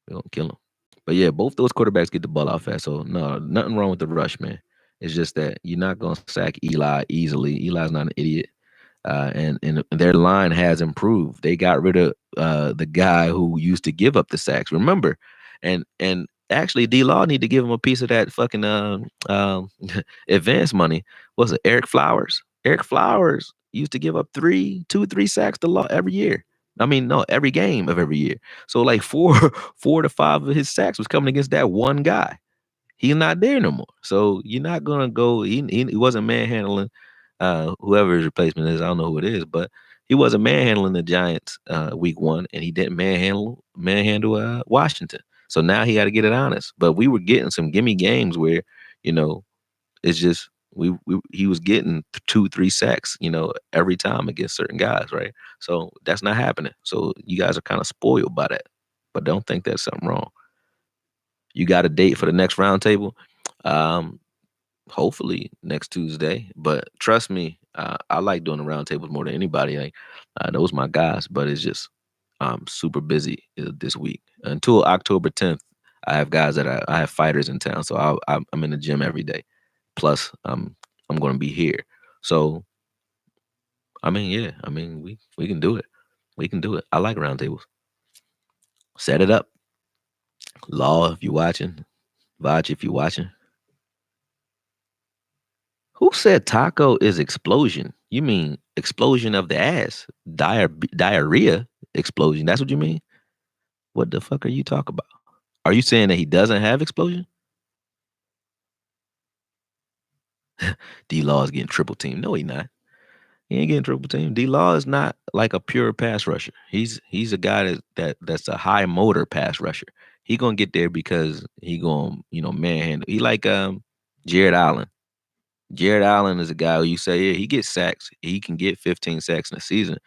We gonna kill him. But yeah, both those quarterbacks get the ball out fast. So no, nothing wrong with the rush, man. It's just that you're not gonna sack Eli easily. Eli's not an idiot. And their line has improved. They got rid of the guy who used to give up the sacks. Remember, and actually, D Law need to give him a piece of that fucking advance money. Was it Eric Flowers? Eric Flowers used to give up 3 sacks to Law every year. I mean, no, every game of every year. So like four, 4 to 5 of his sacks was coming against that one guy. He's not there no more. So you're not gonna go. He wasn't manhandling whoever his replacement is. I don't know who it is, but he wasn't manhandling the Giants week one, and he didn't manhandle Washington. So now he got to get it honest. But we were getting some gimme games where you know it's just he was getting 2, 3 sacks every time against certain guys, right? So that's not happening. So you guys are kind of spoiled by that, but don't think that's something wrong. You got a date for the next roundtable? Um, Hopefully next Tuesday. But trust me, I like doing the roundtables more than anybody. Like those my guys, but it's just I'm super busy this week until October 10th. I have guys that I have fighters in town, so I'm in the gym every day. Plus, I'm going to be here. So I mean, yeah, I mean we can do it. We can do it. I like roundtables. Set it up. Law, if you watching. Vaj, if you watching. Who said taco is explosion? You mean explosion of the ass? Diarrhea explosion. That's what you mean? What the fuck are you talking about? Are you saying that he doesn't have explosion? D Law is getting triple team. No, he not. He ain't getting triple team. D Law is not like a pure pass rusher. He's a guy that's a high motor pass rusher. He gonna get there because he gonna manhandle. He like Jared Allen. Jared Allen is a guy who you say, yeah, he gets sacks. He can get 15 sacks in a season,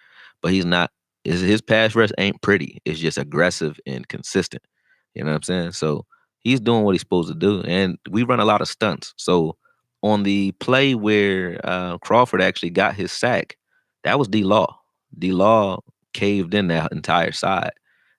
but he's not. His pass rush ain't pretty. It's just aggressive and consistent. You know what I'm saying? So he's doing what he's supposed to do, and we run a lot of stunts. So on the play where Crawford actually got his sack, that was D Law. D Law caved in that entire side.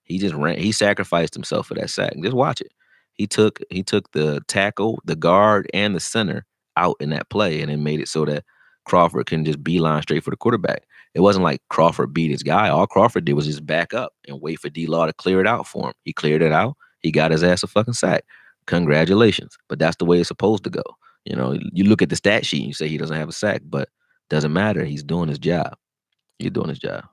He just ran. He sacrificed himself for that sack. Just watch it. He took the tackle, the guard, and the center out in that play, and it made it so that Crawford can just beeline straight for the quarterback. It wasn't like Crawford beat his guy. All Crawford did was just back up and wait for D Law to clear it out for him. He cleared it out. He got his ass a fucking sack. Congratulations. But that's the way it's supposed to go. You look at the stat sheet and you say he doesn't have a sack, but doesn't matter. He's doing his job. He's doing his job.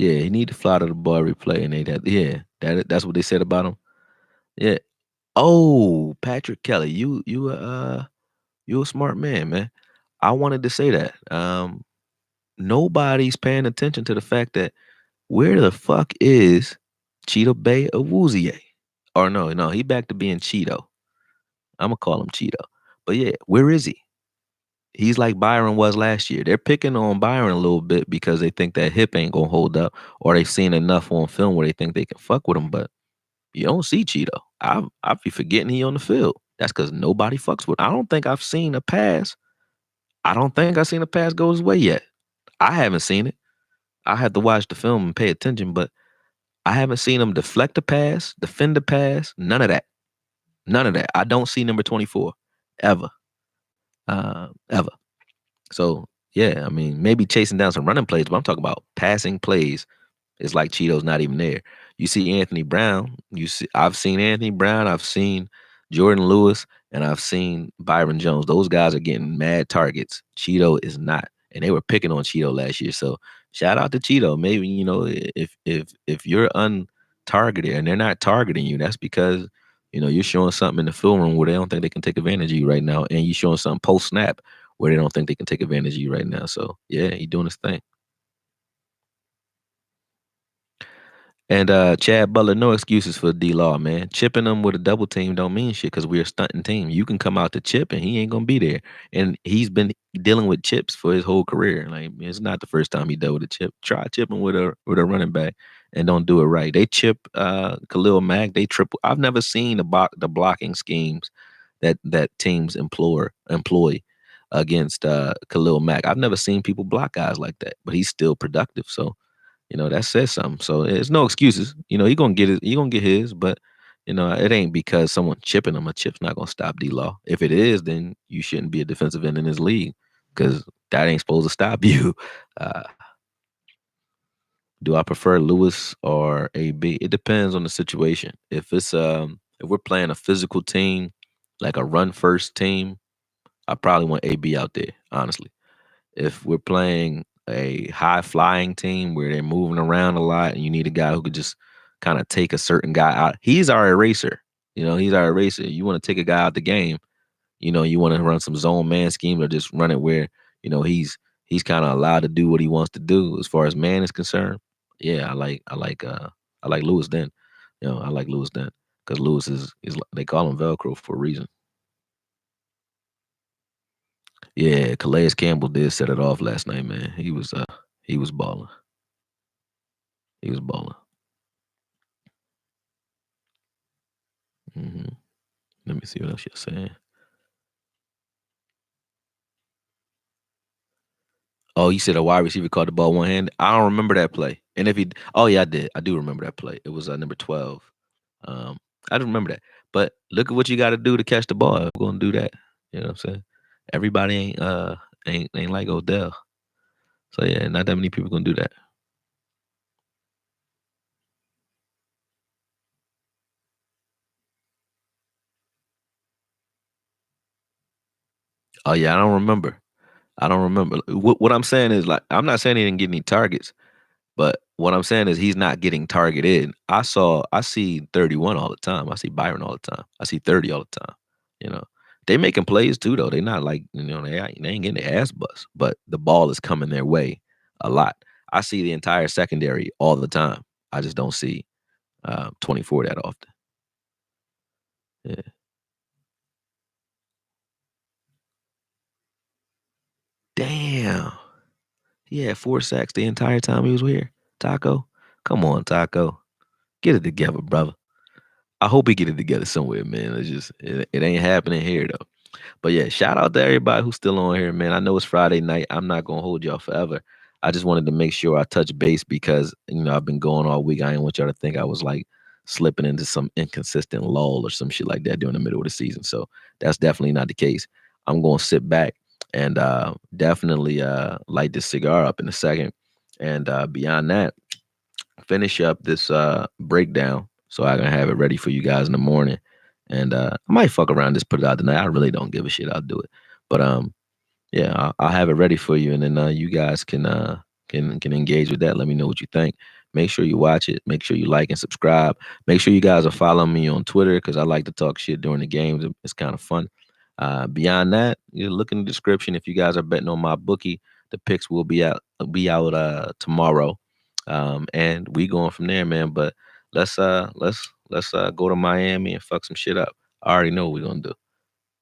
Yeah, he need to fly to the ball every play, and that's what they said about him. Yeah. Oh, Patrick Kelly, you a smart man. I wanted to say that. Nobody's paying attention to the fact that where the fuck is Cheeto Bay Awuzie? Or no, he back to being Cheeto. Imma call him Cheeto. But yeah, where is he? He's like Byron was last year. They're picking on Byron a little bit because they think that hip ain't gonna hold up, or they've seen enough on film where they think they can fuck with him, but you don't see Cheeto. I be forgetting he on the field. That's because nobody fucks with I don't think I've seen a pass go his way yet. I haven't seen it. I have to watch the film and pay attention, but I haven't seen him deflect a pass, defend a pass, none of that. None of that. I don't see number 24 ever. Ever. So, yeah, I mean, maybe chasing down some running plays, but I'm talking about passing plays. It's like Cheeto's not even there. You see Anthony Brown. I've seen Anthony Brown. I've seen Jordan Lewis, and I've seen Byron Jones. Those guys are getting mad targets. Cheeto is not, and they were picking on Cheeto last year. So shout out to Cheeto. Maybe if you're untargeted and they're not targeting you, that's because you're showing something in the film room where they don't think they can take advantage of you right now, and you're showing something post snap where they don't think they can take advantage of you right now. So yeah, he's doing his thing. And Chad Butler, no excuses for D Law, man. Chipping them with a double team don't mean shit because we're a stunting team. You can come out to chip and he ain't gonna be there. And he's been dealing with chips for his whole career. Like it's not the first time he dealt with a chip. Try chipping with a running back and don't do it right. They chip Khalil Mack. They triple. I've never seen the blocking schemes that teams employ against Khalil Mack. I've never seen people block guys like that, but he's still productive. So that says something. So there's no excuses. He gonna get his, but it ain't because someone chipping him. A chip's not gonna stop D Law. If it is, then you shouldn't be a defensive end in this league because that ain't supposed to stop you. Uh, do I prefer Lewis or AB? It depends on the situation. If we're playing a physical team, like a run first team, I probably want AB out there, honestly. If we're playing a high flying team where they're moving around a lot and you need a guy who could just kind of take a certain guy out, he's our eraser. He's our eraser. You want to take a guy out the game, you want to run some zone man scheme or just run it where, he's kind of allowed to do what he wants to do as far as man is concerned. Yeah, I like Lewis then. I like Lewis then because Lewis is they call him Velcro for a reason. Yeah, Calais Campbell did set it off last night, man. He was balling. He was balling. Mhm. Let me see what else you're saying. Oh, you said a wide receiver caught the ball one hand. I don't remember that play. And if he, oh yeah, I did. I do remember that play. It was number 12. Um, I don't remember that. But look at what you got to do to catch the ball. We're gonna do that. You know what I'm saying? Everybody ain't like Odell. So yeah, not that many people gonna do that. Oh yeah, I don't remember. I don't remember. What I'm saying is like I'm not saying he didn't get any targets. But what I'm saying is he's not getting targeted. I see 31 all the time. I see Byron all the time. I see 30 all the time. You know, they making plays too though. They not like they ain't getting their ass bust, but the ball is coming their way a lot. I see the entire secondary all the time. I just don't see 24 that often. Yeah. Damn. He had 4 sacks the entire time he was here. Taco, come on, Taco, get it together, brother. I hope he get it together somewhere, man. It ain't happening here though. But yeah, shout out to everybody who's still on here, man. I know it's Friday night. I'm not gonna hold y'all forever. I just wanted to make sure I touch base because I've been going all week. I didn't want y'all to think I was like slipping into some inconsistent lull or some shit like that during the middle of the season. So that's definitely not the case. I'm gonna sit back and definitely light this cigar up in a second. And beyond that, finish up this breakdown so I can have it ready for you guys in the morning. And I might fuck around, just put it out tonight. I really don't give a shit. I'll do it. But yeah, I'll have it ready for you, and then you guys can engage with that. Let me know what you think. Make sure you watch it. Make sure you like and subscribe. Make sure you guys are following me on Twitter because I like to talk shit during the games. It's kind of fun. Beyond that, you look in the description. If you guys are betting on my bookie, the picks will be out tomorrow, and we going from there, man. But let's go to Miami and fuck some shit up. I already know what we're gonna do.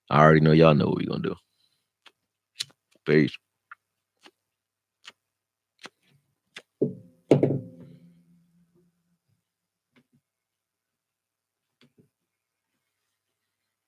I already know y'all know what we're gonna do. Peace.